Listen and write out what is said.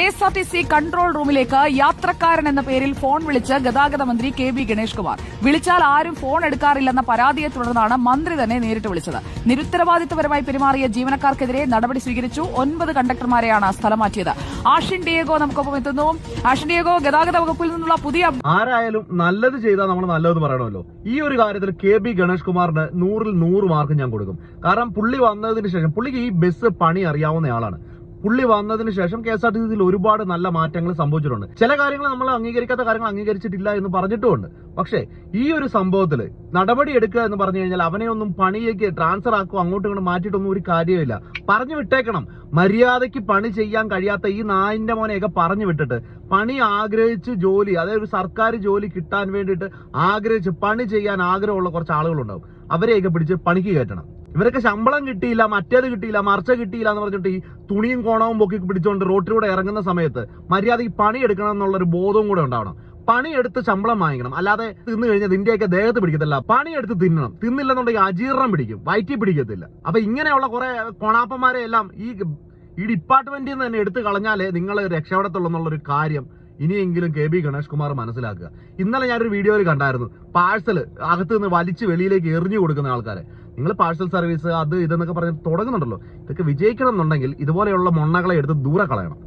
KSRTC control റൂമിലേക്ക് യാത്രക്കാരൻ എന്ന പേരിൽ ഫോൺ വിളിച്ച് ഗതാഗത മന്ത്രി KB ഗണേഷ് കുമാർ. വിളിച്ചാൽ ആരും ഫോൺ എടുക്കാറില്ലെന്ന പരാതിയെ തുടർന്നാണ് മന്ത്രി തന്നെ നേരിട്ട് വിളിച്ചത്. നിരുത്തരവാദിത്വപരമായി പെരുമാറിയ ജീവനക്കാർക്കെതിരെ നടപടി സ്വീകരിച്ചു. 9 കണ്ടക്ടർമാരെയാണ് സ്ഥലം മാറ്റിയത്. ആഷിൻ ഡിയേഗോ നമുക്കൊപ്പം എത്തുന്നു. ആഷിൻ ഡിയേഗോ, ഗതാഗത വകുപ്പിൽ നിന്നുള്ള പുതിയ ആരായാലും നല്ലത് ചെയ്താൽ നമ്മൾ നല്ലതെന്ന് പറയണമല്ലോ. ഈ ഒരു കാര്യത്തിൽ KB ഗണേഷ് കുമാറിന് 100-ൽ 100 മാർക്ക് ഞാൻ കൊടുക്കും. കാരണം പുള്ളി വന്നതിന് ശേഷം പുള്ളിക്ക് ഈ ബസ് പണി അറിയാവുന്നയാളാണ്. പുള്ളി വന്നതിന് ശേഷം KSRTCയിൽ ഒരുപാട് നല്ല മാറ്റങ്ങൾ സംഭവിച്ചിട്ടുണ്ട്. ചില കാര്യങ്ങൾ നമ്മൾ അംഗീകരിക്കാത്ത കാര്യങ്ങൾ അംഗീകരിച്ചിട്ടില്ല എന്ന് പറഞ്ഞിട്ടുമുണ്ട്. പക്ഷേ ഈ ഒരു സംഭവത്തിൽ നടപടി എടുക്കുക എന്ന് പറഞ്ഞു കഴിഞ്ഞാൽ അവനെ ഒന്നും പണിയേക്ക് ട്രാൻസ്ഫർ ആക്കുക, അങ്ങോട്ടും ഇങ്ങോട്ട് മാറ്റിയിട്ടൊന്നും ഒരു കാര്യമില്ല. പറഞ്ഞു വിട്ടേക്കണം. മര്യാദയ്ക്ക് പണി ചെയ്യാൻ കഴിയാത്ത ഈ നായിന്റെ മോനെയൊക്കെ പറഞ്ഞു വിട്ടിട്ട് പണി ആഗ്രഹിച്ച് ജോലി, അതായത് ഒരു സർക്കാർ ജോലി കിട്ടാൻ വേണ്ടിയിട്ട് ആഗ്രഹിച്ച് പണി ചെയ്യാൻ ആഗ്രഹമുള്ള കുറച്ച് ആളുകളുണ്ടാവും. അവരെയൊക്കെ പിടിച്ച് പണിക്ക് കയറ്റണം. ഇവരൊക്കെ ശമ്പളം കിട്ടിയില്ല, മറ്റേത് കിട്ടിയില്ല, മറിച്ച കിട്ടിയില്ല എന്ന് പറഞ്ഞിട്ട് ഈ തുണിയും കോണവും പൊക്കി പിടിച്ചുകൊണ്ട് റോട്ടിലൂടെ ഇറങ്ങുന്ന സമയത്ത് മര്യാദയ്ക്ക് പണിയെടുക്കണം എന്നുള്ളൊരു ബോധവും കൂടെ ഉണ്ടാവണം. പണിയെടുത്ത് ശമ്പളം വാങ്ങിക്കണം. അല്ലാതെ തിന്നു കഴിഞ്ഞാൽ ഇന്ത്യയൊക്കെ ദേഹത്ത് പിടിക്കത്തില്ല. പണിയെടുത്ത് തിന്നണം. തിന്നില്ലെന്നുണ്ടെങ്കിൽ അജീർണം പിടിക്കും, വയറ്റി പിടിക്കത്തില്ല. അപ്പൊ ഇങ്ങനെയുള്ള കുറെ കൊണാപ്പന്മാരെ എല്ലാം ഈ ഡിപ്പാർട്ട്മെന്റിൽ നിന്ന് തന്നെ എടുത്തു കളഞ്ഞാലേ നിങ്ങൾ രക്ഷപ്പെടത്തുള്ളൂ എന്നുള്ളൊരു കാര്യം ഇനിയെങ്കിലും KB ഗണേഷ് കുമാർ മനസ്സിലാക്കുക. ഇന്നലെ ഞാനൊരു വീഡിയോയിൽ കണ്ടായിരുന്നു, പാഴ്സൽ അകത്ത് നിന്ന് വലിച്ച് വെളിയിലേക്ക് എറിഞ്ഞു കൊടുക്കുന്ന ആൾക്കാരെ. നിങ്ങൾ പാഴ്സൽ സർവീസ് അത് ഇതെന്നൊക്കെ പറഞ്ഞ് തുടങ്ങുന്നുണ്ടല്ലോ. ഇതൊക്കെ വിജയിക്കണം എന്നുണ്ടെങ്കിൽ ഇതുപോലെയുള്ള മൊണ്ണകളെ എടുത്ത് ദൂരെ കളയണം.